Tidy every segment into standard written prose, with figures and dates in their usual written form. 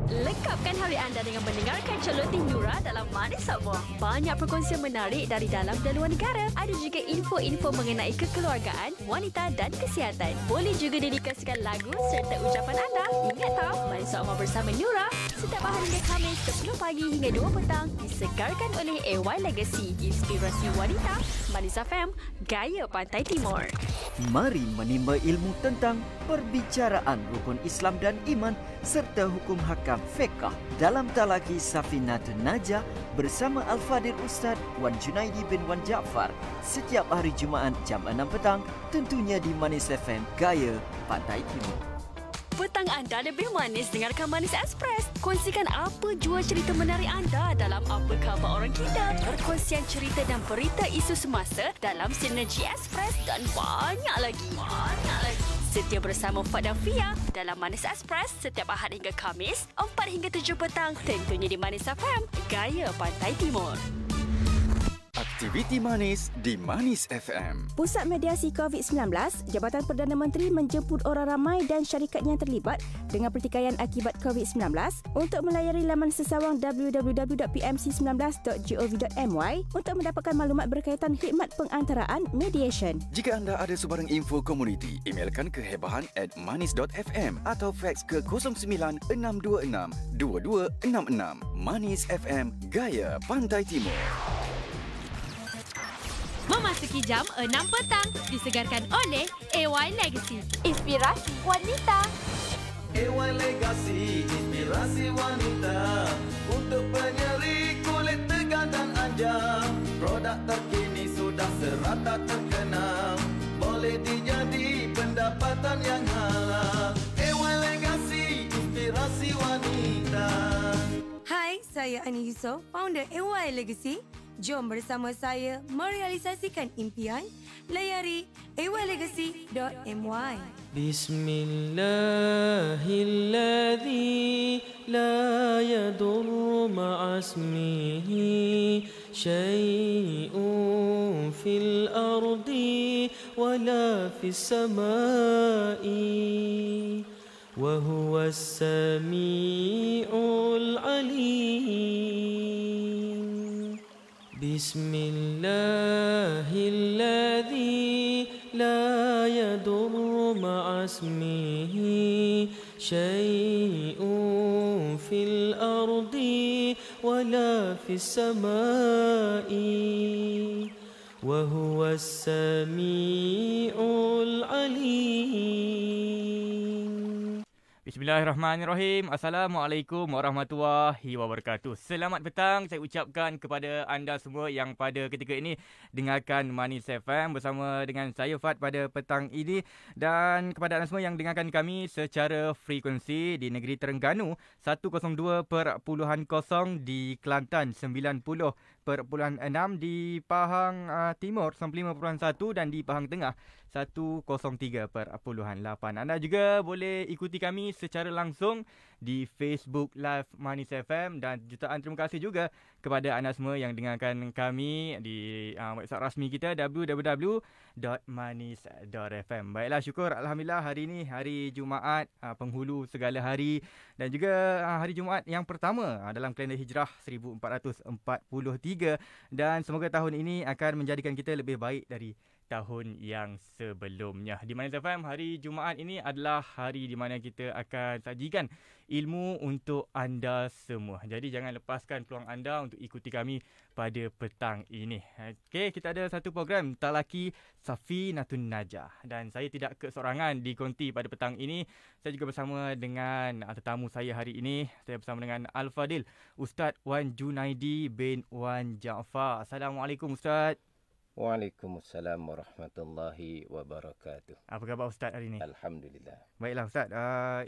Lengkapkan hari anda dengan mendengarkan celoteh Nura dalam Mana Sahaja. Banyak perkongsian menarik dari dalam dan luar negara. Ada juga info-info mengenai kekeluargaan, wanita dan kesihatan. Boleh juga dedikasikan lagu serta ucapan anda. Ingat tak, Mana Sahaja bersama Nura setiap hari hingga Khamis 10 pagi hingga 2 petang disegarkan oleh AY Legacy, inspirasi wanita. Manis FM, gaya Pantai Timur. Mari menimba ilmu tentang perbicaraan rukun Islam dan iman serta hukum hakam fiqh dalam Talaki Safinatun Najah bersama Al-Fadhil Ustaz Wan Junaidi bin Wan Jaafar setiap hari Jumaat jam 6 petang, tentunya di Manis FM, gaya Pantai Timur. Petang anda lebih manis dengarkan Manis Express. Kongsikan apa jua cerita menarik anda dalam Apa Khabar Orang Kita. Perkongsian cerita dan berita isu semasa dalam Sinergi Express dan banyak lagi. Setia bersama Fad dan Fia dalam Manis Express setiap Ahad hingga Khamis 4 hingga 7 petang, tentunya di Manis FM, gaya Pantai Timur. Aktiviti manis di Manis FM. Pusat Mediasi COVID-19, Jabatan Perdana Menteri menjemput orang ramai dan syarikat yang terlibat dengan pertikaian akibat COVID-19 untuk melayari laman sesawang www.pmc19.gov.my untuk mendapatkan maklumat berkaitan khidmat pengantaraan mediation. Jika anda ada sebarang info komuniti, emailkan ke hebahan@manis.fm atau fax ke 09-626-2266. Manis FM, gaya Pantai Timur. Memasuki jam 6 petang disegarkan oleh AY Legacy, Inspirasi wanita. AY Legacy, inspirasi wanita untuk penyeri kulit tegang dan anjam. Produk terkini sudah serata terkenal, boleh dijadi pendapatan yang halal. AY Legacy, inspirasi wanita. Hai, saya Ani Yusof, founder AY Legacy. Jom bersama saya merealisasikan impian. Layari aylegacy.my. Bismillahilladzi la yadurru ma'asmihi syai'un fil ardi wala fis samai wa huwas sami'ul alim. Bismillahilladzi la yadurru ma'asmihi syai'un fil ardi wala fis samai wa huwas sami'ul alim. Bismillahirrahmanirrahim. Assalamualaikum warahmatullahi wabarakatuh. Selamat petang saya ucapkan kepada anda semua yang pada ketika ini dengarkan Manis FM bersama dengan saya Fad pada petang ini, dan kepada anda semua yang dengarkan kami secara frekuensi di negeri Terengganu 102.0 di Kelantan, 90.6 di Pahang Timur, 95.1 dan di Pahang Tengah 103.8. Anda juga boleh ikuti kami secara langsung di Facebook Live Manis FM, dan jutaan terima kasih juga kepada anda semua yang dengarkan kami di website rasmi kita www.manis.fm. Baiklah, syukur alhamdulillah hari ini hari Jumaat, penghulu segala hari, dan juga hari Jumaat yang pertama dalam kalender Hijrah 1443, dan semoga tahun ini akan menjadikan kita lebih baik dari tahun yang sebelumnya. Di Manis FM, hari Jumaat ini adalah hari di mana kita akan sajikan ilmu untuk anda semua. Jadi jangan lepaskan peluang anda untuk ikuti kami pada petang ini. Okey, kita ada satu program Talaki Safinatun Najah, dan saya tidak kesorangan di konti pada petang ini. Saya juga bersama dengan tetamu saya hari ini. Saya bersama dengan Al-Fadhil Ustaz Wan Junaidi bin Wan Jaafar. Assalamualaikum Ustaz. Waalaikumsalam warahmatullahi wabarakatuh. Apa khabar Ustaz hari ini? Alhamdulillah. Baiklah Ustaz,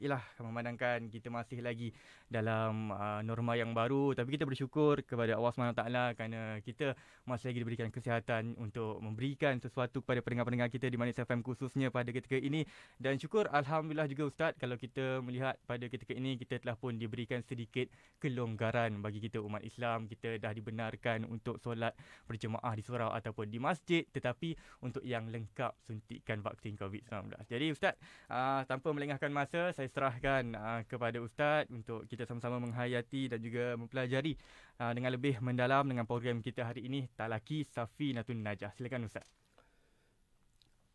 ialah memandangkan kita masih lagi dalam norma yang baru, tapi kita bersyukur kepada Allah SWT kerana kita masih lagi diberikan kesihatan untuk memberikan sesuatu kepada pendengar-pendengar kita di Manis FM khususnya pada ketika ini. Dan syukur alhamdulillah juga Ustaz, kalau kita melihat pada ketika ini kita telah pun diberikan sedikit kelonggaran bagi kita umat Islam. Kita dah dibenarkan untuk solat berjemaah di surau ataupun di di masjid, tetapi untuk yang lengkap suntikan vaksin COVID-19. Jadi Ustaz, tanpa melengahkan masa, saya serahkan kepada Ustaz untuk kita sama-sama menghayati dan juga mempelajari dengan lebih mendalam dengan program kita hari ini, Talaki Safinatun Najah. Silakan Ustaz.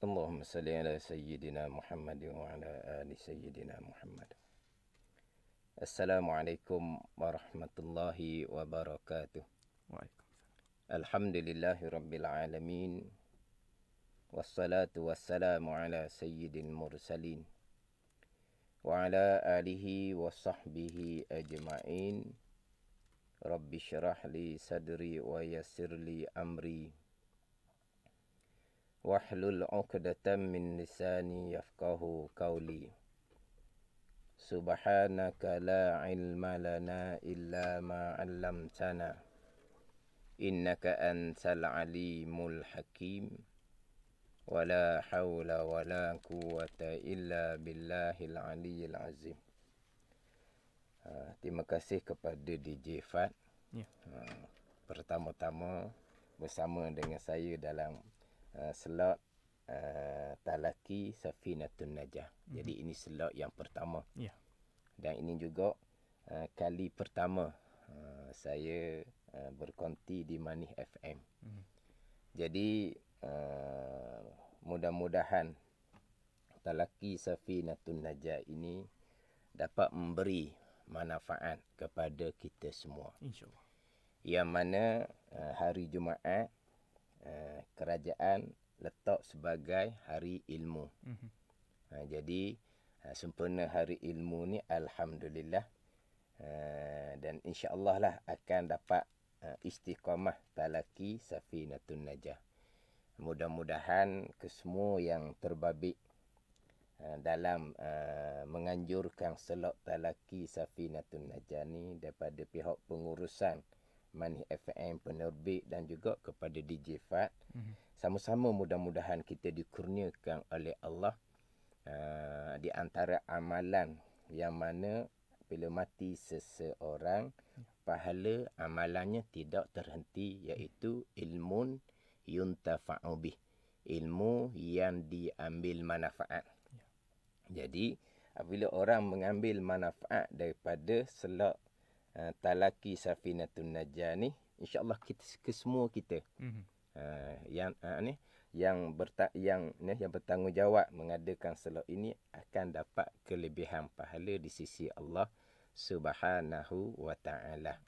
Allahumma salli ala Sayyidina Muhammad wa ala ali Sayyidina Muhammad. Assalamualaikum warahmatullahi wabarakatuh. Waalaikumsalam. Alhamdulillahi rabbil alamin. Wassalatu wassalamu ala sayyidil mursalin. Wa ala alihi wa sahbihi ajma'in. Rabbi syrah li sadri wa yassir li amri. Wahlul 'uqdatam min lisani yafqahu qawli. Subhanaka la ilma lana illa ma 'allamtana. Innaka antal alimul hakim. Wala hawla wala quwwata illa billahil aliyyil azim. Terima kasih kepada DJ Fat. Ya. Pertama-tama bersama dengan saya dalam slot Talaki Safinatun Najah. Jadi ini slot yang pertama. Ya. Dan ini juga kali pertama saya berkonti di Manis FM. Jadi mudah-mudahan Talaki Safinatun Najah ini dapat memberi manfaat kepada kita semua. InsyaAllah. Yang mana hari Jumaat kerajaan letak sebagai hari ilmu. Jadi sempena hari ilmu ni alhamdulillah, dan insya-Allah lah akan dapat istiqamah Talaki Safinatun Najah. Mudah-mudahan kesemua yang terbabit dalam menganjurkan slot Talaki Safinatun Najah ni daripada pihak pengurusan Manis FM, penerbit dan juga kepada DJ Fat. Sama-sama mudah-mudahan kita dikurniakan oleh Allah di antara amalan yang mana bila mati seseorang, pahala amalannya tidak terhenti, iaitu ilmun yuntafa'u bih, ilmu yang diambil manfaat. Jadi apabila orang mengambil manfaat daripada slot Talaki Safinatun Najah ni, insya-Allah kita kesemua kita yang bertanggungjawab mengadakan slot ini akan dapat kelebihan pahala di sisi Allah Subhanahu wa taala.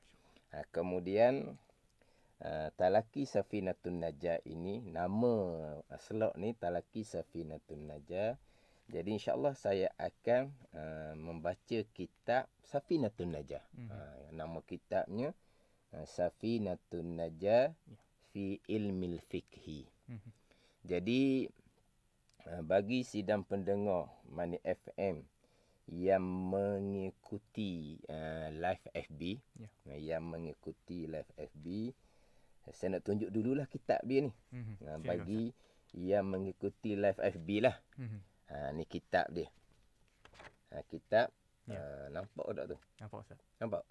Kemudian Talaki Safinatun Najah ini, nama slot ni Talaki Safinatun Najah. Jadi insya-Allah saya akan membaca kitab Safinatun Najah. Nama kitabnya Safinatun Najah fi ilmil fiqhi. Jadi bagi sidang pendengar Manis FM yang mengikuti live FB, saya nak tunjuk dululah kitab dia ni. Bagi yang mengikuti live FB lah. Ni kitab dia. Kitab nampak tak tu? Nampak Ustaz. Nampak?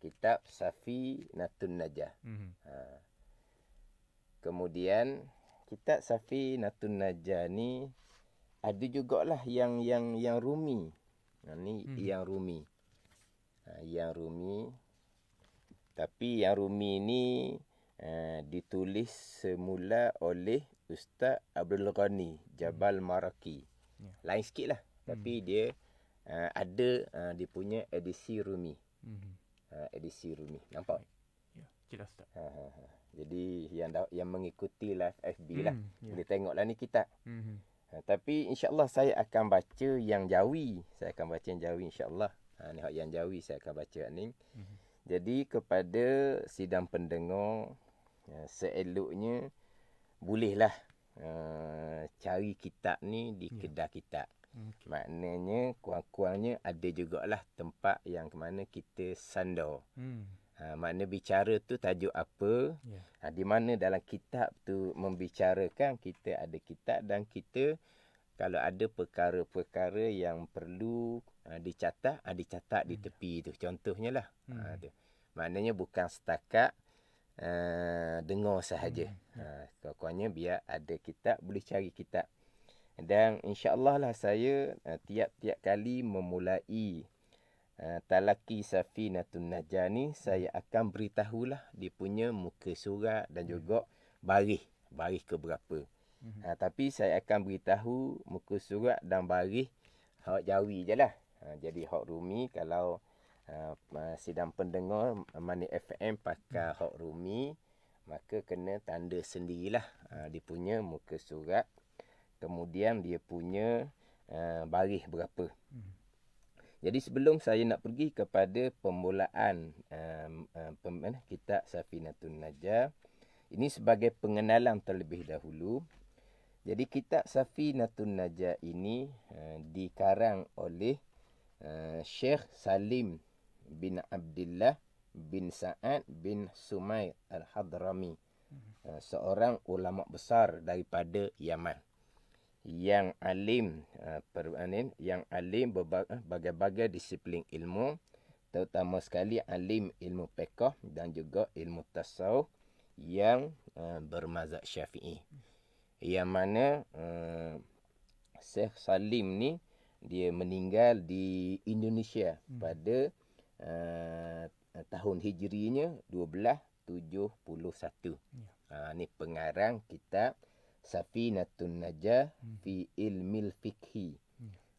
Kitab Safinatun Najah. Kemudian kitab Safinatun Najah ni ada jugalah yang Rumi. Ni yang Rumi. Yang Rumi. Tapi yang Rumi ni ditulis semula oleh Ustaz Abdul Ghani Jabal Maraki. Lain sikit lah. Tapi dia ada dia punya edisi Rumi. Edisi Rumi. Nampak? Ya, jelas tak. Jadi yang mengikuti live FB lah. Boleh tengoklah ni kitab. Tapi insya-Allah saya akan baca yang Jawi. Saya akan baca yang Jawi insya-Allah. Ni hak yang Jawi saya akan baca ni. Jadi kepada sidang pendengar, seeloknya bolehlah cari kitab ni di kedai kitab. Maknanya kurang-kurangnya ada jugalah tempat yang ke mana kita sandar. Makna bicara tu tajuk apa, di mana dalam kitab tu membicarakan, kita ada kitab dan kita kalau ada perkara-perkara yang perlu dicatat di tepi tu. Contohnya lah. Tu. Maknanya bukan setakat dengar sahaja. Kurang-kurangnya biar ada kitab, boleh cari kitab. Dan insya-Allah lah saya tiap-tiap kali memulai talaki Safinatun Najah ni, saya akan beritahulah dia punya muka surat dan juga baris ke berapa. Tapi saya akan beritahu muka surat dan baris hak Jawi je lah. Jadi hak Rumi, kalau sidang pendengar Money FM pakai hak Rumi, maka kena tanda sendirilah dia punya muka surat, kemudian dia punya baris berapa. Jadi sebelum saya nak pergi kepada permulaan kitab Safinatun Najah, ini sebagai pengenalan terlebih dahulu. Jadi kitab Safinatun Najah ini dikarang oleh Syekh Salim bin Abdullah bin Sa'ad bin Sumair Al-Hadrami, seorang ulama besar daripada Yaman, yang alim berbagai-bagai disiplin ilmu, terutama sekali alim ilmu fiqh dan juga ilmu tasawuf yang bermazhab Syafi'i. Yang mana Syekh Salim ni dia meninggal di Indonesia pada tahun Hijrinya 1271. Ni pengarang kitab Safinatun Najah fi ilmil fiqhi.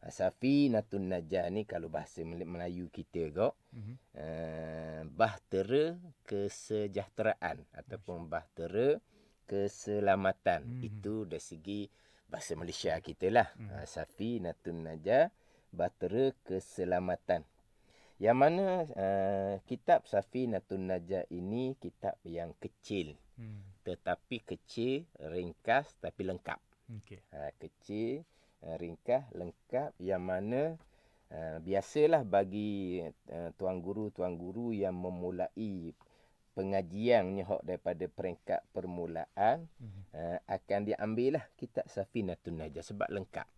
Safinatun Najah ni kalau bahasa Melayu kita kok, bahtera kesejahteraan ataupun bahtera keselamatan. Itu dari segi bahasa Malaysia kita lah. Safinatun Najah, bahtera keselamatan. Yang mana kitab Safinatun Najah ini kitab yang kecil. Tetapi kecil, ringkas tapi lengkap. Kecil, ringkas, lengkap, yang mana biasalah bagi tuan guru yang memulai pengajiannya daripada peringkat permulaan, akan diambil lah kitab Safinatun Najah sebab lengkap.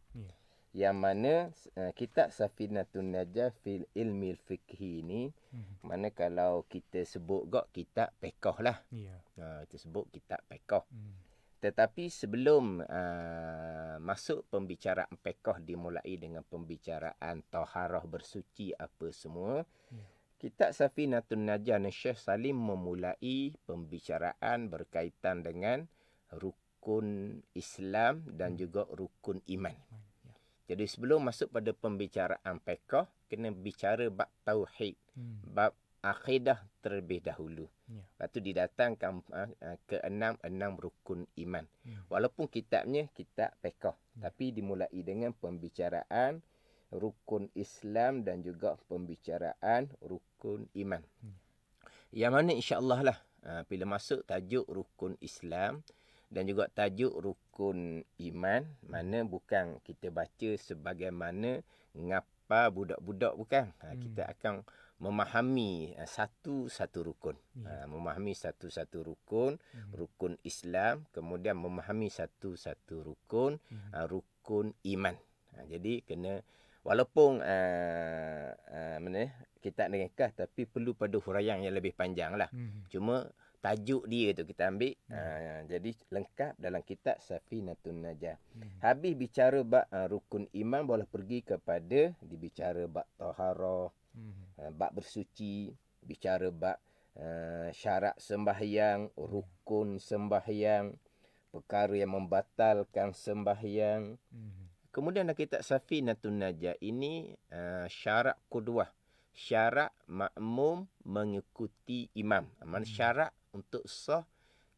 Yang mana kitab Safinatun Najah fil ilmil fiqhi ni, mana kalau kita sebut kitab fiqh lah. Kita sebut kitab fiqh. Tetapi sebelum masuk pembicaraan fiqh, dimulai dengan pembicaraan taharah, bersuci apa semua. Kitab Safinatun Najah Syekh Salim memulai pembicaraan berkaitan dengan rukun Islam dan juga rukun iman. Jadi sebelum masuk pada pembicaraan fiqh, kena bicara bab tauhid, bab akidah terlebih dahulu. Lepas tu didatangkan ke enam rukun iman. Walaupun kitabnya kitab fiqh, tapi dimulai dengan pembicaraan rukun Islam dan juga pembicaraan rukun iman. Yang mana insya-Allah lah bila masuk tajuk rukun Islam dan juga tajuk rukun iman, mana bukan kita baca sebagaimana ngapa budak-budak, bukan. Kita akan memahami satu-satu rukun. Memahami satu-satu rukun, rukun Islam, kemudian memahami satu-satu rukun, rukun iman. Jadi kena, walaupun kita nak ringkas, tapi perlu pada huraian yang lebih panjang lah. Cuma tajuk dia tu kita ambil. Jadi lengkap dalam kitab Safinatun Najah. Habis bicara bab rukun iman, boleh pergi kepada dibicara bab taharah, bab bersuci, bicara bab syarat sembahyang, rukun sembahyang, perkara yang membatalkan sembahyang. Kemudian dalam kitab Safinatun Najah ini syarat qudwah, syarat makmum mengikuti imam. Maksudnya syarat untuk sah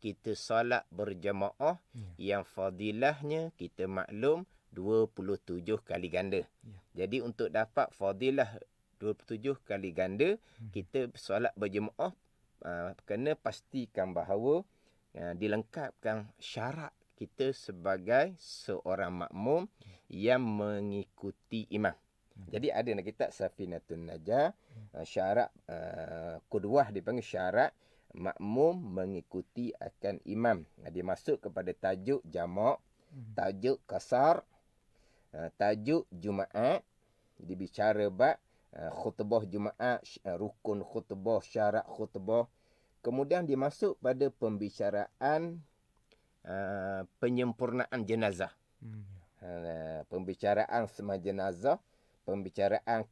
kita solat berjamaah yang fadilahnya kita maklum 27 kali ganda. Jadi untuk dapat fadilah 27 kali ganda, kita solat berjamaah kena pastikan bahawa dilengkapkan syarat kita sebagai seorang makmum yang mengikuti imam. Jadi ada dalam kitab Safinatun Najah syarat qudwah, dipanggil syarat makmum mengikuti akan imam. Dia masuk kepada tajuk jamak, tajuk kasar, tajuk Jumaat, dibicara bab khutbah Jumaat, rukun khutbah, syarat khutbah, kemudian dia masuk pada pembicaraan penyempurnaan jenazah. Pembicaraan semah jenazah, pembicaraan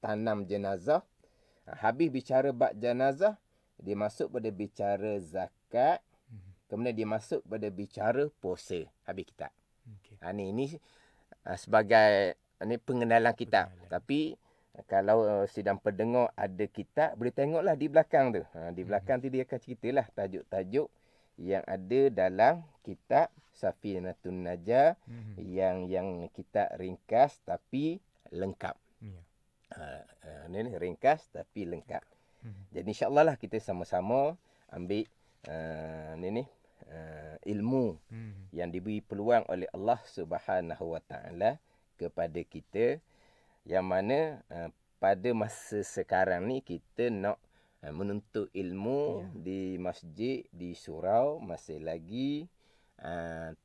tanam jenazah. Habis bicara bab jenazah, dia masuk pada bicara zakat. Kemudian dia masuk pada bicara puasa. Habis kitab. Ini sebagai pengenalan kitab. Tapi kalau sidang pendengar ada kitab, boleh tengoklah di belakang tu. Di belakang tu dia akan ceritalah tajuk-tajuk yang ada dalam kitab Safinatun Najah, yang kita ringkas tapi lengkap. Ini ringkas tapi lengkap. Jadi insya-Allah lah kita sama-sama ambil ilmu yang diberi peluang oleh Allah Subhanahu Wa Taala kepada kita, yang mana pada masa sekarang ni kita nak menuntut ilmu di masjid, di surau masih lagi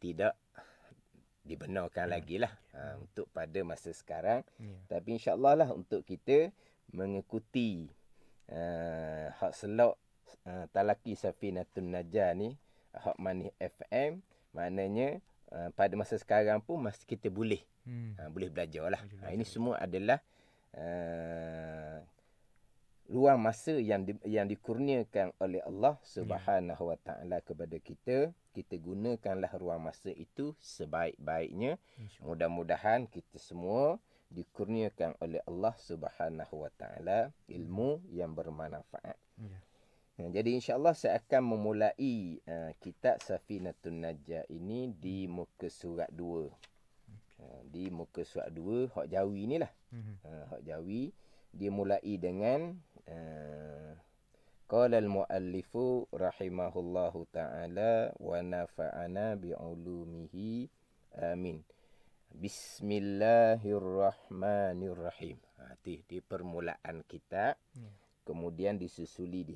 tidak dibenarkan lagi lah untuk pada masa sekarang. Tapi insya-Allah lah untuk kita mengikuti hak selok talaki Safinatun Najah ni, hak Manis FM, maknanya pada masa sekarang pun masih kita boleh boleh belajar lah. Ini semua adalah ruang masa yang dikurniakan oleh Allah Subhanahu Wa Taala kepada kita. Kita gunakanlah ruang masa itu sebaik-baiknya. Mudah-mudahan kita semua dikurniakan oleh Allah Subhanahu Wa Taala ilmu yang bermanfaat. Jadi insya-Allah saya akan memulai kitab Safinatun Najah ini di muka surat 2. Di muka surat 2 hak Jawi inilah. Hak Jawi dia mulai dengan qala al-muallifu rahimahullahu ta'ala wa nafa'ana bi'ulumihi amin. Bismillahirrahmanirrahim. Di permulaan kitab. Kemudian disusuli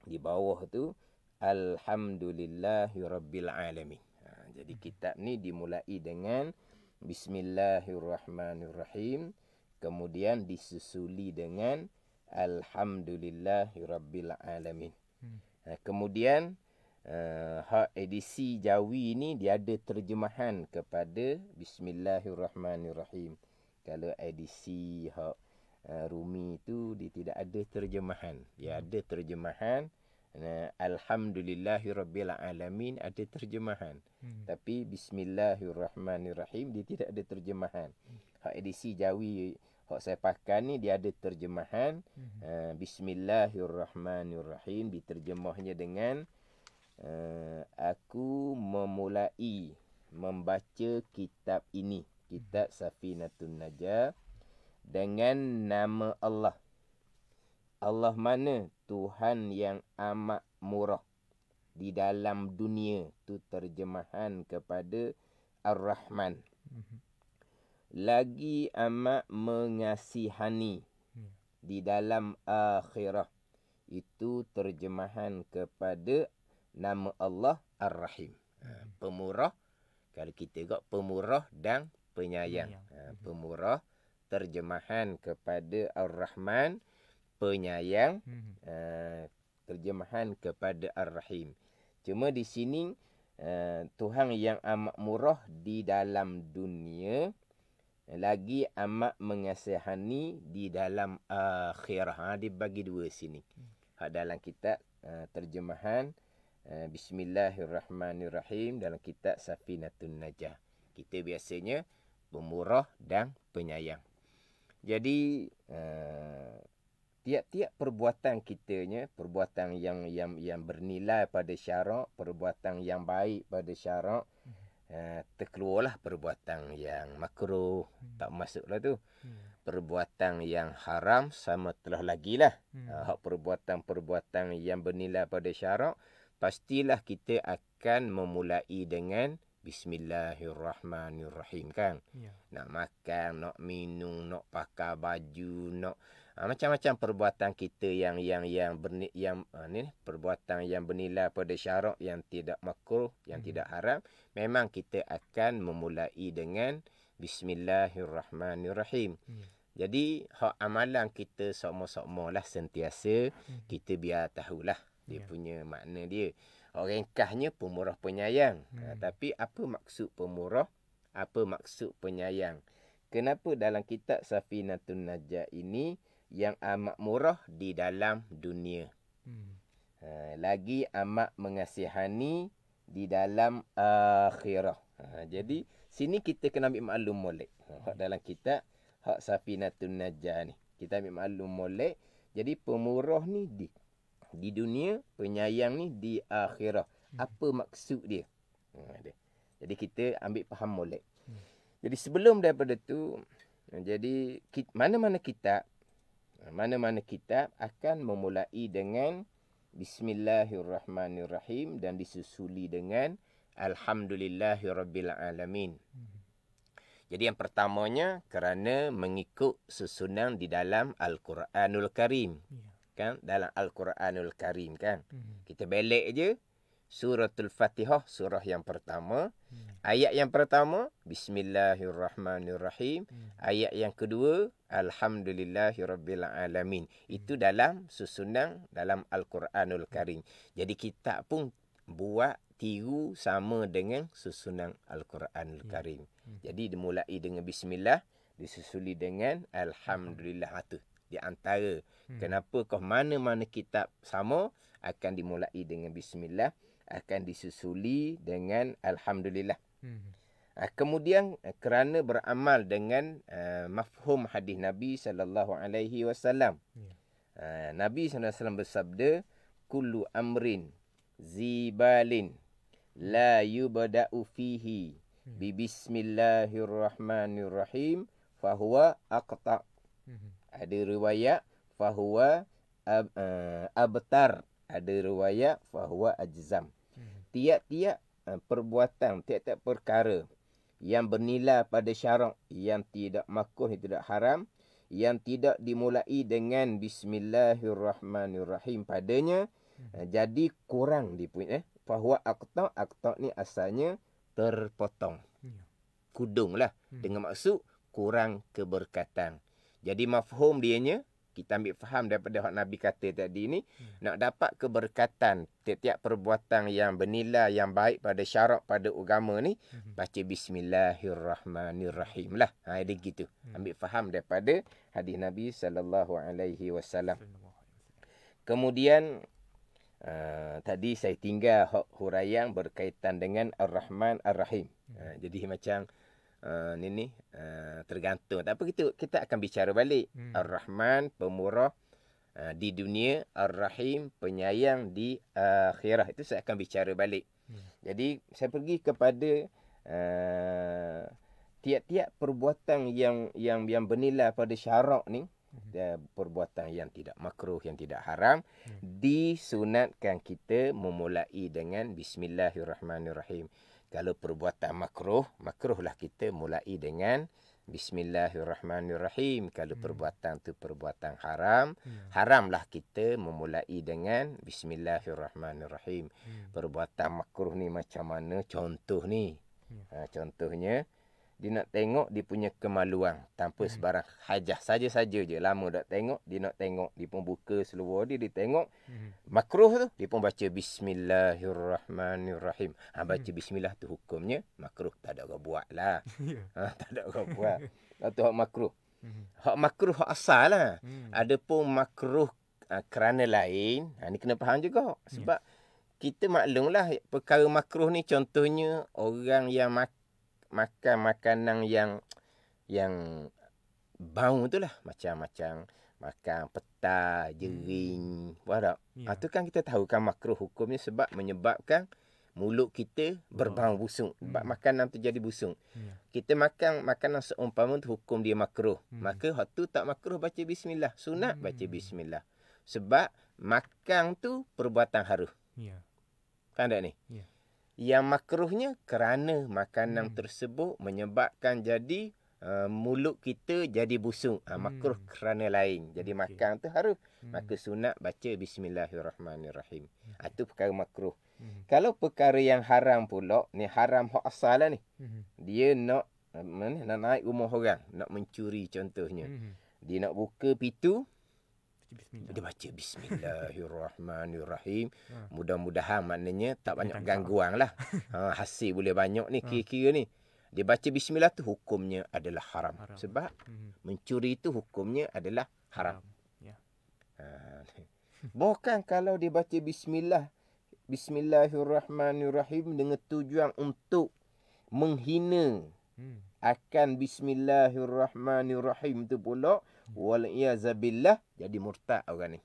di bawah tu alhamdulillahirabbil alamin. Jadi kitab ni dimulai dengan Bismillahirrahmanirrahim. Kemudian disusuli dengan Alhamdulillahirabbil alamin. Kemudian hak edisi Jawi ni dia ada terjemahan kepada Bismillahirrahmanirrahim. Kalau edisi hak Rumi tu dia tidak ada terjemahan. Dia ada terjemahan Alhamdulillahirabbil alamin, ada terjemahan. Tapi Bismillahirrahmanirrahim dia tidak ada terjemahan. Hak edisi Jawi hak saya pakai ni dia ada terjemahan. Bismillahirrahmanirrahim diterjemahnya dengan aku memulai membaca kitab ini, kitab Safinatun Najah, dengan nama Allah. Allah mana? Tuhan yang amat murah di dalam dunia. Tu terjemahan kepada Ar-Rahman. Lagi amat mengasihani di dalam akhirah. Itu terjemahan kepada nama Allah Ar-Rahim. Pemurah. Kalau kita tengok pemurah dan penyayang. Pemurah terjemahan kepada Ar-Rahman, penyayang terjemahan kepada Ar-Rahim. Cuma di sini Tuhan yang amat murah di dalam dunia, lagi amat mengasihani di dalam akhirah. Dibagi dua sini. Dalam kitab terjemahan Bismillahirrahmanirrahim dalam kitab Safinatun Najah. Kita biasanya pemurah dan penyayang. Jadi tiap-tiap perbuatan kitanya, perbuatan yang bernilai pada syarak, perbuatan yang baik pada syarak, terkeluarlah perbuatan yang makruh, tak masuklah tu. Perbuatan yang haram sama telah lagi lah. Perbuatan-perbuatan yang bernilai pada syarak, pastilah kita akan memulai dengan Bismillahirrahmanirrahim kan. Nak makan, nak minum, nak pakai baju, nak macam-macam perbuatan kita yang perbuatan yang bernilai pada syarak, yang tidak makruh, yang tidak haram, memang kita akan memulai dengan Bismillahirrahmanirrahim. Jadi hak amalan kita sama-sama lah sentiasa kita biar tahulah Dia punya makna dia. Ringkasnya pemurah penyayang. Tapi apa maksud pemurah? Apa maksud penyayang? Kenapa dalam kitab Safinatun Najah ini yang amat murah di dalam dunia? Lagi amat mengasihani di dalam akhirah. Jadi sini kita kena ambil maklum molek. Dalam kitab hak Safinatun Najah ni kita ambil maklum molek. Jadi pemurah ni di dunia, penyayang ni di akhirat. Apa maksud dia? Jadi kita ambil faham molek. Jadi sebelum daripada tu, jadi mana-mana kitab akan memulai dengan Bismillahirrahmanirrahim dan disusuli dengan Alhamdulillahirabbil alamin. Jadi yang pertamanya kerana mengikut susunan di dalam Al-Quranul Karim. Kan? Dalam Al-Quranul Karim kan. Kita belek je Suratul Fatihah, surah yang pertama. Ayat yang pertama Bismillahirrahmanirrahim. Ayat yang kedua Alhamdulillahirabbil alamin. Itu dalam susunan dalam Al-Quranul Karim. Jadi kita pun buat tiru sama dengan susunan Al-Quranul Karim. Jadi dimulai dengan bismillah, disusuli dengan alhamdulillah. Itu di antara kenapa kau mana-mana kitab sama akan dimulai dengan bismillah, akan disusuli dengan alhamdulillah. Kemudian kerana beramal dengan mafhum hadis Nabi sallallahu alaihi wasallam. Nabi sallallahu alaihi wasallam bersabda, kullu amrin zibalin la yubda'u fihi bi bismillahirrahmanirrahim fahuwa aqta'. Ada riwayat fahuwa abtar, ada riwayat fahuwa ajzam. Tiap-tiap perbuatan, tiap-tiap perkara yang bernilai pada syarak, yang tidak makruh, yang tidak haram, yang tidak dimulai dengan bismillahirrahmanirrahim padanya, jadi kurang dipunya. Fahuwa aqta', aqta' ni asalnya terpotong. Kudung lah. Dengan maksud kurang keberkatan. Jadi mafhum dianya, kita ambil faham daripada hak Nabi kata tadi ni, nak dapat keberkatan tiap-tiap perbuatan yang bernilai, yang baik pada syarak, pada agama ni, baca bismillahirrahmanirrahim lah. Dia gitu. Ambil faham daripada hadis Nabi sallallahu alaihi wasallam. Kemudian tadi saya tinggal huraian berkaitan dengan Ar-Rahman Ar-Rahim. Jadi macam tergantung. Tak apa, kita akan bicara balik. Ar-Rahman pemurah di dunia, Ar-Rahim penyayang di akhirah. Itu saya akan bicara balik. Jadi saya pergi kepada tiap-tiap perbuatan yang bernilai pada syarak ni, perbuatan yang tidak makruh, yang tidak haram, disunatkan kita memulai dengan bismillahirrahmanirrahim. Kalau perbuatan makruhlah kita mulai dengan bismillahirrahmanirrahim. Kalau perbuatan tu perbuatan haram, haramlah kita memulai dengan bismillahirrahmanirrahim. Perbuatan makruh ni macam mana? Contoh ni. Contohnya, dia nak tengok dia punya kemaluan tanpa sebarang hajah, saja-saja je. Lama tak tengok, dia nak tengok, dia pun buka seluar dia tengok. Makruh tu, dia pun baca bismillahirrahmanirrahim. Baca bismillah tu hukumnya makruh. Tak ada orang buat lah. Tak ada orang buat. Itu hak makruh. Hak makruh hak asal lah. Adapun makruh kerana lain, ni kena faham juga. Sebab kita maklumlah perkara makruh ni, contohnya orang yang makan makanan yang bau tu lah. Macam makan petai, jering. Faham tak? Tu kan kita tahu kan makruh hukumnya sebab menyebabkan mulut kita berbau busuk. Sebab makanan tu jadi busuk. Kita makan makanan seumpama tu hukum dia makruh. Maka hak tu tak makruh baca bismillah. Sunat baca bismillah. Sebab makan tu perbuatan haram. Kan tak ni? Yang makruhnya kerana makanan tersebut menyebabkan jadi mulut kita jadi busuk. Makruh kerana lain. Jadi makan tu haram. Maka sunat baca bismillahirrahmanirrahim. Itu perkara makruh. Kalau perkara yang haram pula, ni haram hak asal lah ni. Dia nak naik rumah orang, nak mencuri contohnya. Dia nak buka pintu, bismillah. Dia baca bismillahirrahmanirrahim. Mudah-mudahan maknanya tak banyak gangguan lah. Hasil boleh banyak ni kira-kira ni. Dia baca bismillah tu hukumnya adalah haram. Sebab mencuri tu hukumnya adalah haram. Ya. Bukan kalau dia baca Bismillahirrahmanirrahim dengan tujuan untuk menghina akan Bismillahirrahmanirrahim tu pula, wal-iyazabillah, jadi murtad orang ni.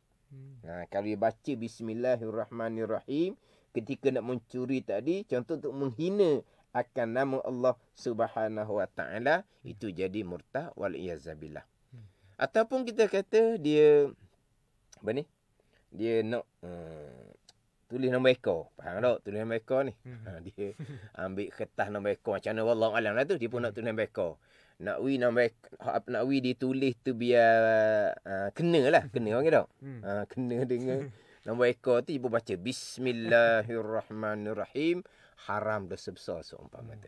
Kalau dia baca Bismillahirrahmanirrahim ketika nak mencuri tadi, contoh untuk menghina akan nama Allah Subhanahu Wa Taala, itu jadi murtad, wal-iyazabillah. Ataupun kita kata dia apa ni? Dia nak tulis nombor ekor. Faham tak? Tulis nombor ekor ni. Dia ambil kertas nombor ekor. Macam mana wallahu alam lah tu. Dia pun nak tulis nombor ekor. Nak ditulis tu biar kena lah. Kena orang tak? Kena dengan nombor ekor tu. Dia pun baca Bismillahirrahmanirrahim. Haram dosa besar seumpama tu.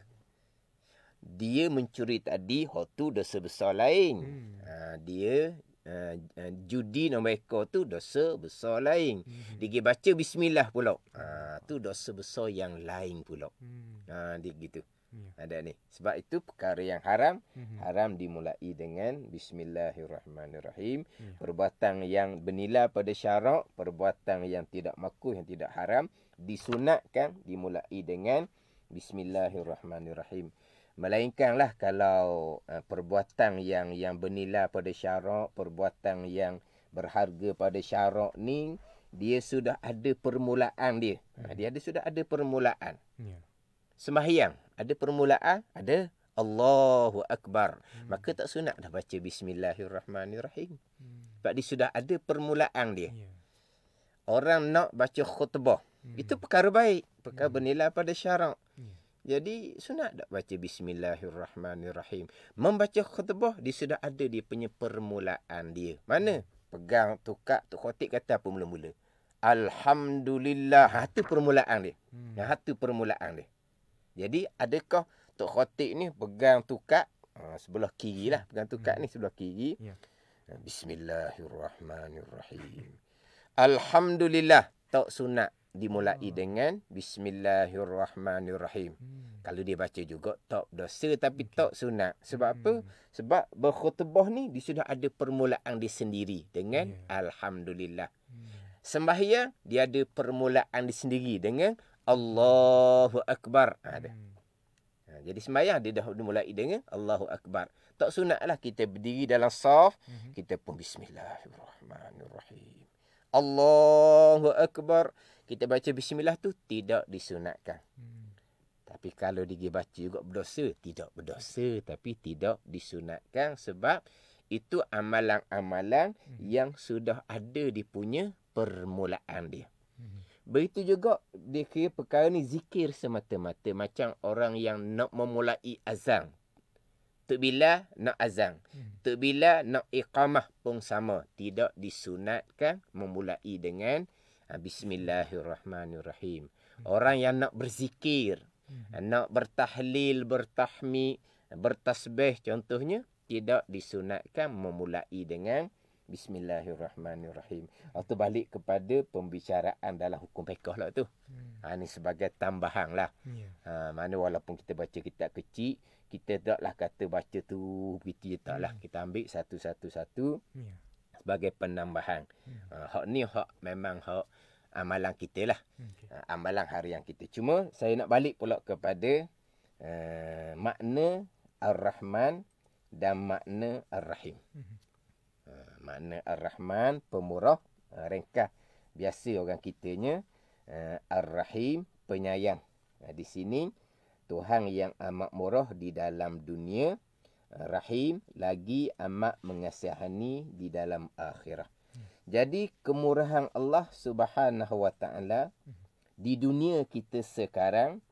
Dia mencuri tadi, tu dosa besar lain. Dia judi nombor ekor tu dosa besar lain. Dia baca bismillah pula. Tu dosa besar yang lain pula. Dia gitu. Ada ni. Sebab itu perkara yang haram, haram dimulai dengan bismillahirrahmanirrahim. Perbuatan yang bernilai pada syarak, perbuatan yang tidak makruh, yang tidak haram, disunatkan dimulai dengan bismillahirrahmanirrahim. Melainkanlah kalau perbuatan yang bernilai pada syarak, perbuatan yang berharga pada syarak ni, dia sudah ada permulaan dia. Dia sudah ada permulaan. Sembahyang, ada permulaan, ada Allahu Akbar. Maka tak sunat dah baca Bismillahirrahmanirrahim. Sebab dia sudah ada permulaan dia. Orang nak baca khutbah, itu perkara baik, perkara bernilai pada syarak. Jadi sunat tak baca Bismillahirrahmanirrahim. Membaca khutbah, dia sudah ada dia punya permulaan dia. Mana? Pegang tukak, Tok Khatib kata apa mula-mula? Alhamdulillah. Itu permulaan dia. Itu permulaan dia. Jadi adakah Tok Khatib ni pegang tukak sebelah kiri lah. Pegang tukak ni sebelah kiri. Bismillahirrahmanirrahim. Alhamdulillah. Tak sunat dimulai dengan Bismillahirrahmanirrahim. Kalau dia baca juga tak dosa, tapi tak sunat. Sebab apa? Sebab berkhutbah ni dia sudah ada permulaan dia sendiri dengan Alhamdulillah. Sembahyang dia ada permulaan dia sendiri dengan Allahu Akbar. Ada. Jadi sembahyang dia dah dimulai dengan Allahu Akbar. Tak sunatlah kita berdiri dalam saf, kita pun Bismillahirrahmanirrahim. Allahu Akbar. Kita baca bismillah tu tidak disunatkan. Tapi kalau dia baca juga berdosa, tidak berdosa, tapi tidak disunatkan sebab itu amalan-amalan yang sudah ada di punya permulaan dia. Begitu juga dia kira perkara ni zikir semata-mata, macam orang yang nak memulai azan. Tok Bilal nak azan. Tok Bilal nak iqamah pun sama. Tidak disunatkan memulai dengan Bismillahirrahmanirrahim. Orang yang nak berzikir, nak bertahlil, bertahmid, bertasbih contohnya, tidak disunatkan memulai dengan Bismillahirrahmanirrahim. Atau balik kepada pembicaraan dalam hukum fiqh lah tu. Ini sebagai tambahan lah. Mana walaupun kita baca kitab kecil, kita taklah kata baca tu begitu je taklah. Kita ambil satu-satu sebagai penambahan. Hak ni hak memang hak amalan kita lah. Amalan harian kita. Cuma saya nak balik pula kepada makna Ar-Rahman dan makna Ar-Rahim. Makna Ar-Rahman, pemurah, ringkas. Biasa orang kitanya. Ar-Rahim, penyayang. Di sini, Tuhan yang amat murah di dalam dunia. Rahim, lagi amat mengasihani di dalam akhirat. Jadi, kemurahan Allah Subhanahu Wa Taala di dunia kita sekarang,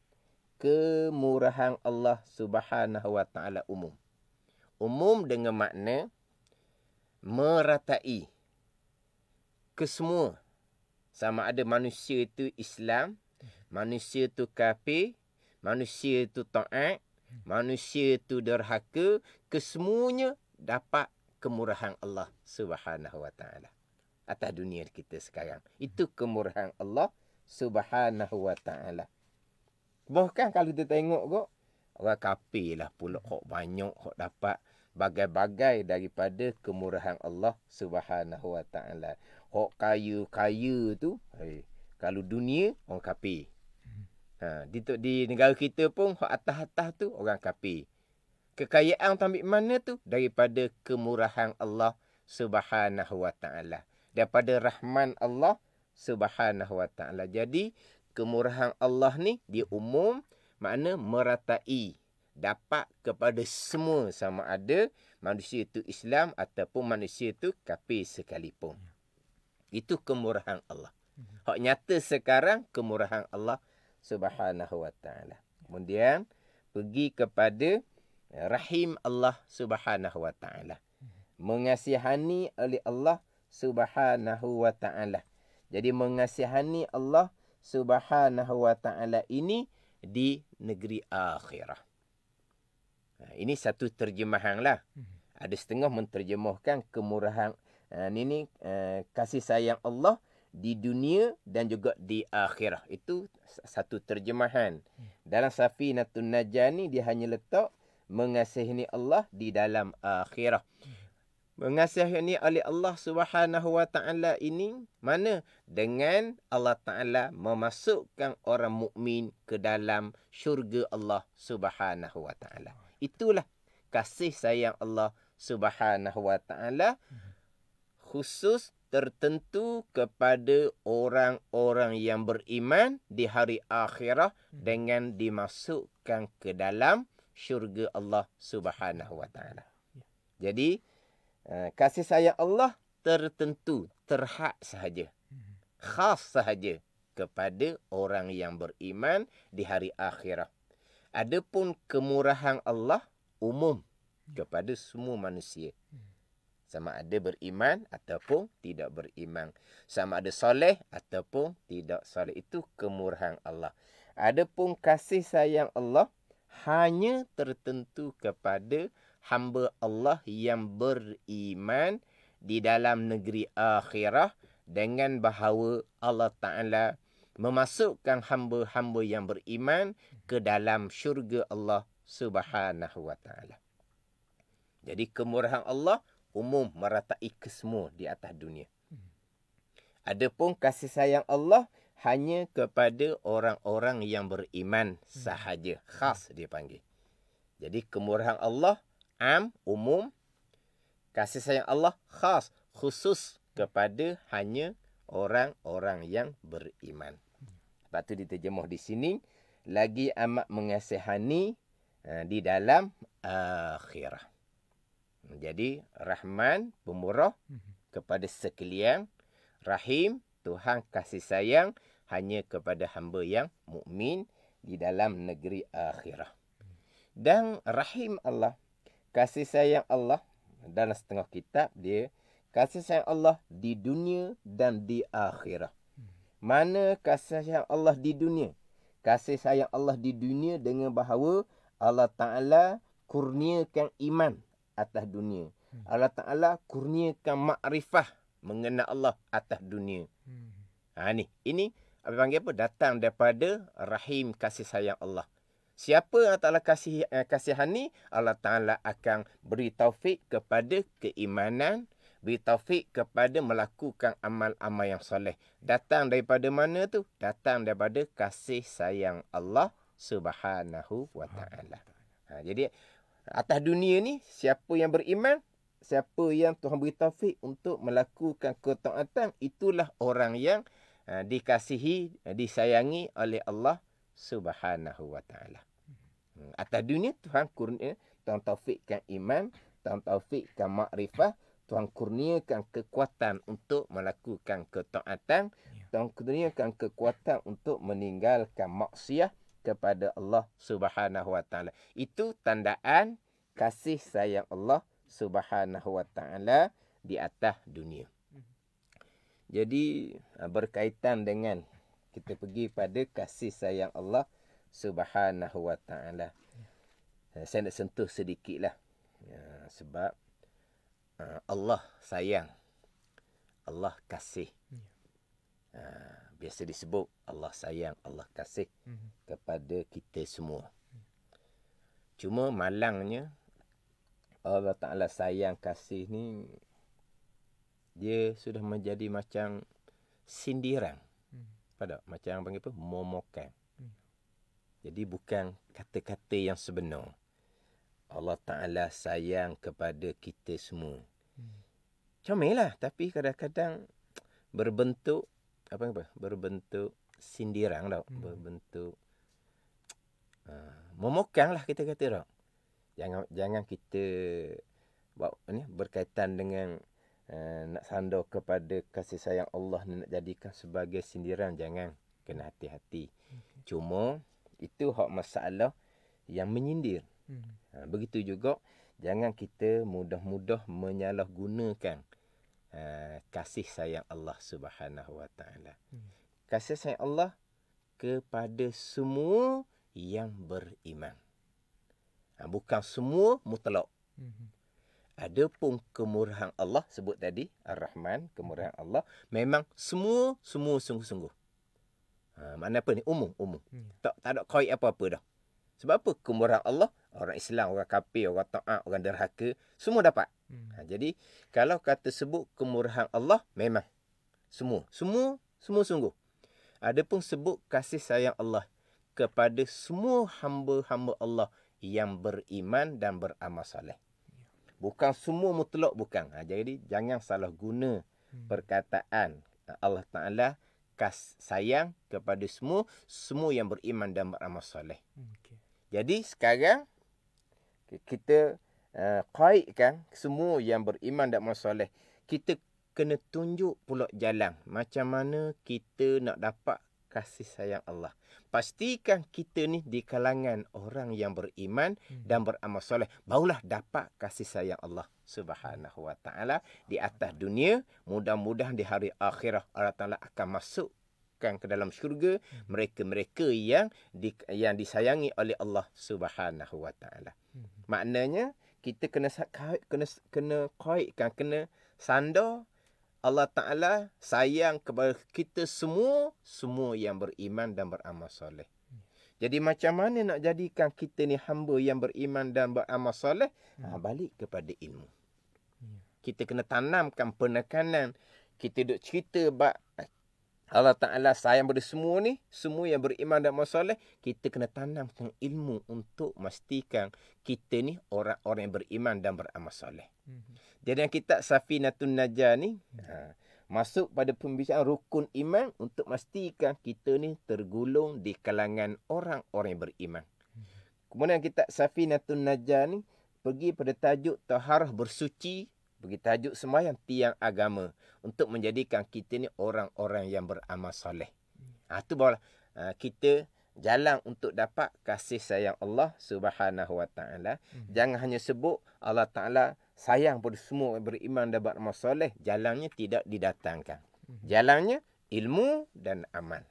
kemurahan Allah Subhanahu Wa Taala umum. Umum dengan makna meratai ke semua. Sama ada manusia itu Islam, manusia itu kafir, manusia itu taat, manusia itu derhaka, kesemuanya dapat kemurahan Allah Subhanahu Wa Taala. atas dunia kita sekarang. Itu kemurahan Allah Subhanahu wa ta'ala. Bahkan kalau kita tengok kok, orang kafir lah pula kok banyak kok dapat bagai-bagai daripada kemurahan Allah Subhanahu wa ta'ala. Kok kaya-kaya tu, kalau dunia orang kafir. Di negara kita pun hak atas-atas tu orang kafir. Kekayaan tu ambil mana tu? Daripada kemurahan Allah Subhanahu wa ta'ala. Daripada rahman Allah Subhanahu wa ta'ala. Jadi kemurahan Allah ni dia umum, makna meratai, dapat kepada semua, sama ada manusia itu Islam ataupun manusia itu kafir sekalipun. Itu kemurahan Allah. Hak nyata sekarang kemurahan Allah Subhanahu wa ta'ala. Kemudian pergi kepada rahim Allah Subhanahu wa ta'ala. Mengasihani oleh Allah Subhanahu wa ta'ala. Jadi mengasihani Allah Subhanahu wa ta'ala ini di negeri akhirah. Ini satu terjemahan lah. Ada setengah menterjemahkan kemurahan kasih sayang Allah di dunia dan juga di akhirah. Itu satu terjemahan. Dalam Safinatun Najah ni dia hanya letak mengasihani Allah di dalam akhirah. Mengasihani oleh Allah Subhanahu wa ta'ala ini mana? Dengan Allah Ta'ala memasukkan orang mukmin ke dalam syurga Allah Subhanahu wa ta'ala. Itulah kasih sayang Allah Subhanahu wa ta'ala khusus tertentu kepada orang-orang yang beriman di hari akhirah dengan dimasukkan ke dalam syurga Allah Subhanahu wa ta'ala. Jadi kasih sayang Allah tertentu, terhad sahaja, khas sahaja kepada orang yang beriman di hari akhirah. Adapun kemurahan Allah umum kepada semua manusia. Sama ada beriman ataupun tidak beriman. Sama ada soleh ataupun tidak soleh. Itu kemurahan Allah. Adapun kasih sayang Allah hanya tertentu kepada hamba Allah yang beriman di dalam negeri akhirah dengan bahawa Allah Ta'ala memasukkan hamba-hamba yang beriman ke dalam syurga Allah Subhanahu wa ta'ala. Jadi kemurahan Allah umum meratai ke semua di atas dunia. Adapun kasih sayang Allah hanya kepada orang-orang yang beriman sahaja. Khas dia panggil. Jadi kemurahan Allah am, umum. Kasih sayang Allah khas, khusus kepada hanya orang-orang yang beriman. Lepas tu diterjemah di sini, lagi amat mengasihani di dalam akhirah. Jadi Rahman, pemurah kepada sekalian. Rahim, Tuhan kasih sayang hanya kepada hamba yang mukmin di dalam negeri akhirah. Dan Rahim Allah, kasih sayang Allah, dalam setengah kitab dia, kasih sayang Allah di dunia dan di akhirat. Mana kasih sayang Allah di dunia? Kasih sayang Allah di dunia dengan bahawa Allah Ta'ala kurniakan iman atas dunia. Allah Ta'ala kurniakan makrifah mengenal Allah atas dunia. Ini apa panggil apa? Datang daripada rahim kasih sayang Allah. Siapa yang Allah Ta'ala kasihani, Allah Ta'ala akan beri taufik kepada keimanan, beri taufik kepada melakukan amal-amal yang soleh. Datang daripada mana tu? Datang daripada kasih sayang Allah Subhanahu wa ta'ala. Jadi atas dunia ni, siapa yang beriman, siapa yang Tuhan beri taufik untuk melakukan ketaatan, itulah orang yang dikasihi, disayangi oleh Allah Subhanahu wa ta'ala. Atas dunia Tuhan kurnia, Tuhan taufikkan iman, Tuhan taufikkan makrifah, Tuhan kurniakan kekuatan untuk melakukan ketaatan, Tuhan kurniakan kekuatan untuk meninggalkan maksiat kepada Allah Subhanahu wa ta'ala. Itu tandaan kasih sayang Allah Subhanahu wa ta'ala di atas dunia. Jadi berkaitan dengan kita pergi pada kasih sayang Allah Subhanahu wa ta'ala. Saya nak sentuh sedikit lah. Sebab Allah sayang. Allah kasih. Biasa disebut Allah sayang, Allah kasih kepada kita semua. Cuma malangnya Allah Ta'ala sayang kasih ni dia sudah menjadi macam sindiran. Pada macam panggil apa? Momokan. Jadi bukan kata-kata yang sebenar. Allah Ta'ala sayang kepada kita semua. Comellah, tapi kadang-kadang berbentuk berbentuk sindiran tau. Berbentuk momokang lah kita kata tau. Jangan kita berkaitan dengan nak sandar kepada kasih sayang Allah nak jadikan sebagai sindiran. Jangan, kena hati-hati. Cuma itu hak masalah yang menyindir. Begitu juga jangan kita mudah-mudah menyalahgunakan kasih sayang Allah Subhanahu Wa Taala. Kasih sayang Allah kepada semua yang beriman. Bukan semua mutlak. Adapun kemurahan Allah sebut tadi Ar-Rahman, kemurahan Allah memang semua sungguh-sungguh. Makna apa ni? Umum. Tak ada kait apa-apa dah. Sebab apa? Kemurahan Allah, orang Islam, orang kafir, orang taat, orang derhaka, semua dapat. Jadi kalau kata sebut kemurahan Allah memang semua sungguh. Adapun sebut kasih sayang Allah kepada semua hamba-hamba Allah yang beriman dan beramal soleh. Bukan semua mutlak, bukan. Jadi jangan salah guna perkataan Allah Ta'ala sayang kepada semua yang beriman dan beramal soleh. Jadi sekarang kita kaitkan semua yang beriman dan beramal soleh. Kita kena tunjuk pula jalan macam mana kita nak dapat kasih sayang Allah. Pastikan kita ni di kalangan orang yang beriman dan beramal soleh, barulah dapat kasih sayang Allah Subhanahu Wa Taala di atas dunia. Mudah-mudahan di hari akhirah Allah Taala akan masukkan ke dalam syurga mereka-mereka yang disayangi oleh Allah Subhanahu Wa Taala. Maknanya kita kena kaitkan, kena sandar Allah Ta'ala sayang kepada kita semua yang beriman dan beramal soleh. Jadi macam mana nak jadikan kita ni hamba yang beriman dan beramal soleh? Balik kepada ilmu. Kita kena tanamkan penekanan. Kita duk cerita Allah Ta'ala sayang pada semua ni, semua yang beriman dan beramal soleh. Kita kena tanamkan ilmu untuk memastikan kita ni orang-orang yang beriman dan beramal soleh. Jadi yang kitab Safinatun Najah ni masuk pada pembicaraan rukun iman untuk memastikan kita ni tergolong di kalangan orang-orang yang beriman. Kemudian kitab Safinatun Najah ni pergi pada tajuk taharah bersuci, pergi tajuk sembahyang tiang agama untuk menjadikan kita ni orang-orang yang beramal soleh. Itu barulah kita jalan untuk dapat kasih sayang Allah Subhanahu Wa Taala. Jangan hanya sebut Allah Taala sayang pada semua yang beriman dan beramal soleh, jalannya tidak didatangkan. Jalannya ilmu dan amal.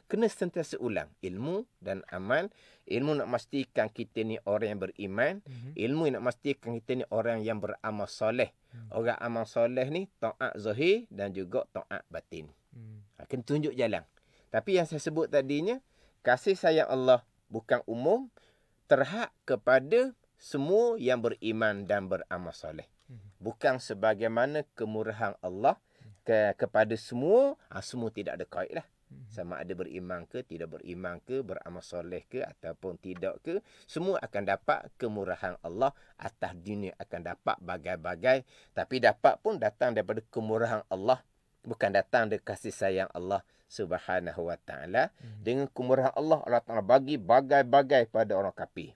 Kena sentiasa ulang ilmu dan amal. Ilmu nak memastikan kita ni orang yang beriman, ilmu nak memastikan kita ni orang yang beramal soleh. Orang amal soleh ni taat zahir dan juga taat batin. Kena tunjuk jalan. Tapi yang saya sebut tadinya, kasih sayang Allah bukan umum, terhad kepada semua yang beriman dan beramal soleh. Bukan sebagaimana kemurahan Allah kepada semua tidak ada kait lah. Sama ada beriman ke, tidak beriman ke, beramal soleh ke, ataupun tidak ke, semua akan dapat kemurahan Allah. Atas dunia akan dapat bagai-bagai. Tapi dapat pun datang daripada kemurahan Allah, bukan datang dari kasih sayang Allah Subhanahu Wa Taala. Dengan kemurahan Allah, Allah Ta'ala bagi bagai-bagai pada orang kafir.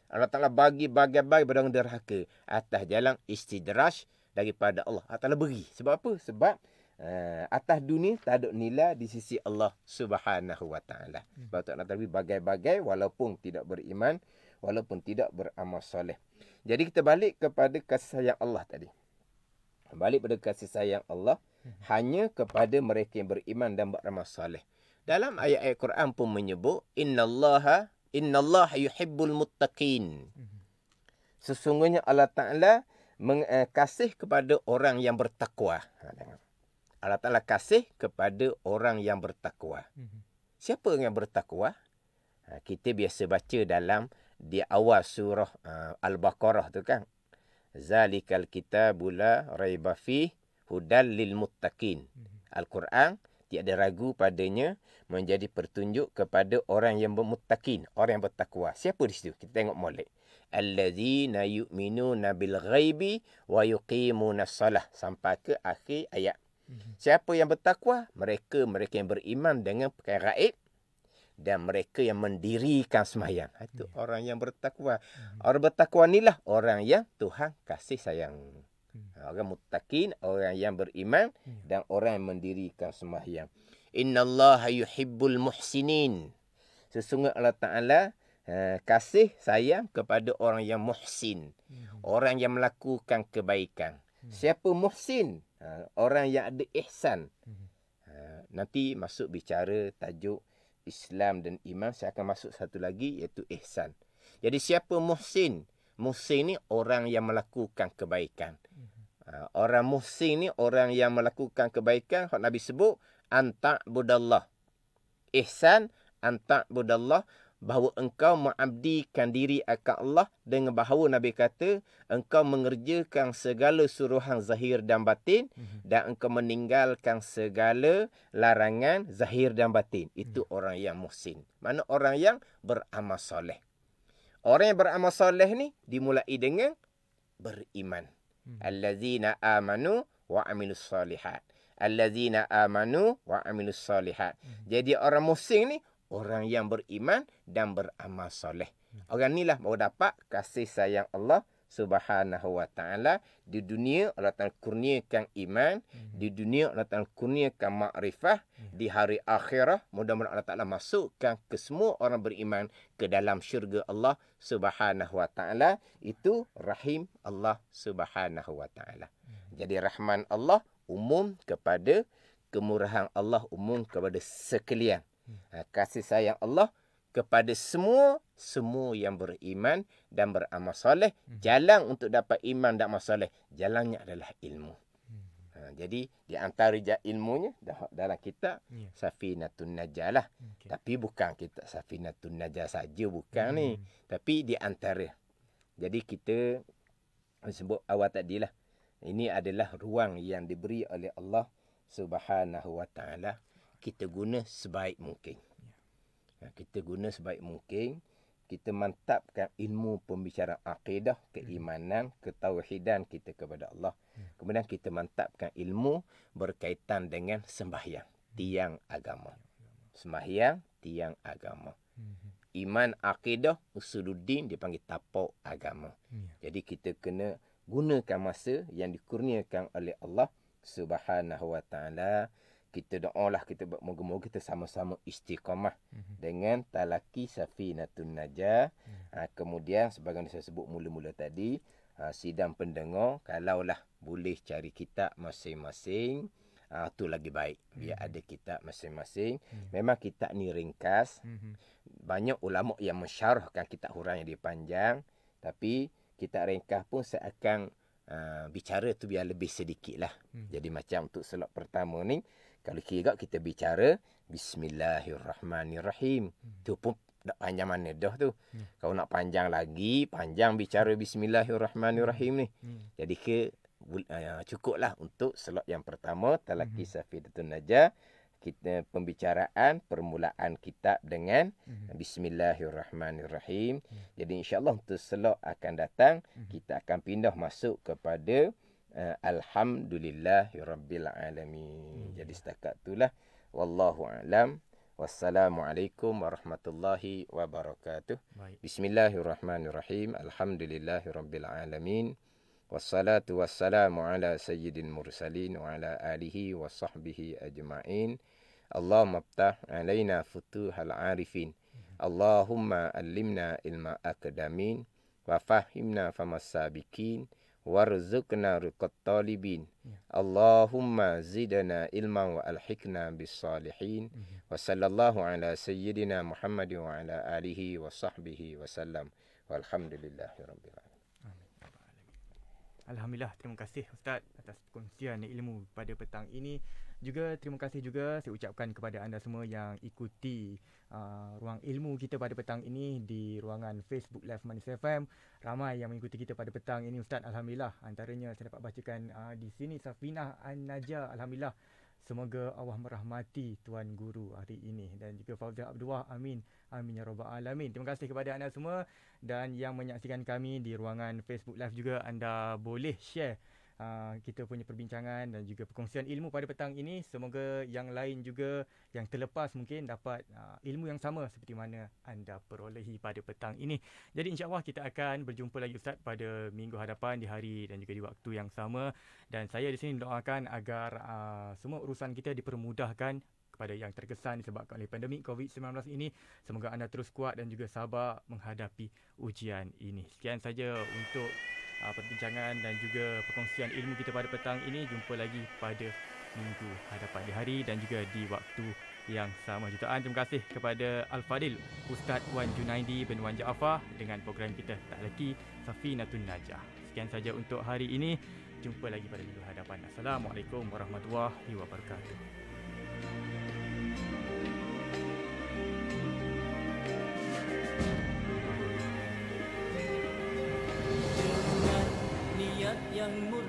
Allah Ta'ala bagi bagai-bagai pada orang derhaka atas jalan istidraj daripada Allah. Allah Ta'ala beri. Sebab apa? Sebab atas dunia tak ada nilai di sisi Allah Subhanahu Wa Taala. Sebab Allah Ta'ala beri bagai-bagai walaupun tidak beriman, walaupun tidak beramal soleh. Jadi kita balik kepada kasih sayang Allah tadi. Balik pada kasih sayang Allah hanya kepada mereka yang beriman dan beramal soleh. Dalam ayat-ayat Quran pun menyebut Innallaha yuhibbul muttaqin. Sesungguhnya Allah Ta'ala kasih kepada orang yang bertakwa. Allah Ta'ala kasih kepada orang yang bertakwa. Siapa yang bertakwa? Kita biasa baca dalam di awal surah Al-Baqarah tu kan. Zalikal kitabu la raiba fih hudal lil muttaqin. Al-Quran tiada ragu padanya menjadi pertunjuk kepada orang yang bermuttaqin, orang yang bertakwa. Siapa di situ? Kita tengok molek. Allazina yu'minuna bil ghaibi wa yuqimuna salah sampai ke akhir ayat. Siapa yang bertakwa? Mereka yang beriman dengan perkara gaib dan mereka yang mendirikan sembahyang. Itu orang yang bertakwa. Orang bertakwa inilah orang yang Tuhan kasih sayang. Orang muttaqin, orang yang beriman dan orang yang mendirikan sembahyang. Innallaha yuhibbul muhsinin. Sesungguhnya Allah Ta'ala kasih sayang kepada orang yang muhsin. Orang yang melakukan kebaikan. Siapa muhsin? Orang yang ada ihsan. Nanti masuk bicara tajuk Islam dan iman. Saya akan masuk satu lagi iaitu ihsan. Jadi siapa muhsin? Muhsin ni orang yang melakukan kebaikan. Orang muhsin ni orang yang melakukan kebaikan. Nabi sebut anta'budallah. Ihsan anta'budallah, bahawa engkau mengabdikan diri akan Allah, dengan bahawa Nabi kata engkau mengerjakan segala suruhan zahir dan batin dan engkau meninggalkan segala larangan zahir dan batin. Itu orang yang muhsin. Mana orang yang beramal soleh. Orang yang beramal soleh ni dimulai dengan beriman. Allazina amanu wa amilus solihat. Allazina amanu wa amilus solihat. Jadi orang muhsin ni orang yang beriman dan beramal soleh. Orang inilah baru dapat kasih sayang Allah Subhanahu wa ta'ala. Di dunia Allah Ta'ala kurniakan iman. Di dunia Allah Ta'ala kurniakan makrifah. Di hari akhirah mudah-mudahan Allah Ta'ala masukkan ke semua orang beriman ke dalam syurga Allah Subhanahu wa ta'ala. Itu rahim Allah Subhanahu wa ta'ala. Jadi rahman Allah umum kepada kemurahan Allah umum kepada sekalian. Kasih sayang Allah kepada semua yang beriman dan beramal soleh. Jalan untuk dapat iman dan amal soleh, jalannya adalah ilmu. Jadi di antara ilmunya dalam kitab Safinatun Najah lah. Tapi bukan kitab Safinatun Najah saja, bukan ni. Tapi di antara. Jadi kita sebut awal tadi lah. Ini adalah ruang yang diberi oleh Allah Subhanahu wa ta'ala. Kita guna sebaik mungkin. Kita guna sebaik mungkin. Kita mantapkan ilmu pembicaraan akidah, keimanan, ketauhidan kita kepada Allah. Kemudian kita mantapkan ilmu berkaitan dengan sembahyang, tiang agama. Sembahyang, tiang agama. Iman, akidah, usuluddin dipanggil tapak agama. Jadi kita kena gunakan masa yang dikurniakan oleh Allah Subhanahu wa ta'ala. Kita doalah, kita moga-moga kita sama-sama istiqamah dengan talaki Safinatun Najah. Kemudian sebagaimana saya sebut mula-mula tadi, sidang pendengar kalaulah boleh cari kitab masing-masing, tu lagi baik. Biar ada kitab masing-masing. Memang kitab ni ringkas. Banyak ulama yang mensyarahkan kitab huraian yang dia panjang, tapi kitab ringkas pun saya akan bicara tu biar lebih sedikit lah. Jadi macam untuk slot pertama ni, kalau kira kita bicara Bismillahirrahmanirrahim. Tu pun tak panjang mana dah tu. Kalau nak panjang lagi, panjang bicara Bismillahirrahmanirrahim ni. Jadi cukuplah untuk slot yang pertama, Talaki Safinatun Najah. Kita pembicaraan permulaan kitab dengan Bismillahirrahmanirrahim. Jadi insya-Allah untuk slot akan datang kita akan pindah masuk kepada Alhamdulillahirabbil alamin. Jadi setakat itulah, wallahu a'lam. Wassalamualaikum warahmatullahi wabarakatuh. Bismillahirrahmanirrahim. Alhamdulillahirabbil alamin. Wassalatu wassalamu ala sayyidil mursalin wa ala alihi wa sahbihi ajma'in. Allahumma ftah alaina futuhal arifin. Allahumma allimna ilma akadamin wa fahimna famas sabiqin warzuqna riqat talibin. Allahumma zidna ilman wa alhiqna bis salihin. Wa sallallahu ala sayyidina Muhammad wa ala alihi wa sahbihi wa sallam. Walhamdulillahirabbil alamin. Alhamdulillah, terima kasih Ustaz atas perkongsian ilmu pada petang ini. Juga terima kasih juga saya ucapkan kepada anda semua yang ikuti ruang ilmu kita pada petang ini di ruangan Facebook Live Manis FM. Ramai yang mengikuti kita pada petang ini, Ustaz. Alhamdulillah. Antaranya saya dapat bacakan di sini Safinah An-Najah. Alhamdulillah. Semoga Allah merahmati Tuan Guru hari ini. Dan juga Fauzia Abdullah. Amin. Amin ya rabbal alamin. Terima kasih kepada anda semua. Dan yang menyaksikan kami di ruangan Facebook Live juga, anda boleh share kita punya perbincangan dan juga perkongsian ilmu pada petang ini. Semoga yang lain juga yang terlepas mungkin dapat ilmu yang sama seperti mana anda perolehi pada petang ini. Jadi insya-Allah kita akan berjumpa lagi Ustaz pada minggu hadapan, di hari dan juga di waktu yang sama. Dan saya di sini mendoakan agar semua urusan kita dipermudahkan kepada yang terkesan disebabkan oleh pandemik COVID-19 ini. Semoga anda terus kuat dan juga sabar menghadapi ujian ini. Sekian saja untuk perbincangan dan juga perkongsian ilmu kita pada petang ini. Jumpa lagi pada minggu hadapan, di hari dan juga di waktu yang sama. Jutaan terima kasih kepada Al-Fadil Ustaz Wan Junaidi bin Wan Jaafar dengan program kita Tak Leki Safinatun Najah. Sekian saja untuk hari ini. Jumpa lagi pada minggu hadapan. Assalamualaikum warahmatullahi wabarakatuh. Yang murni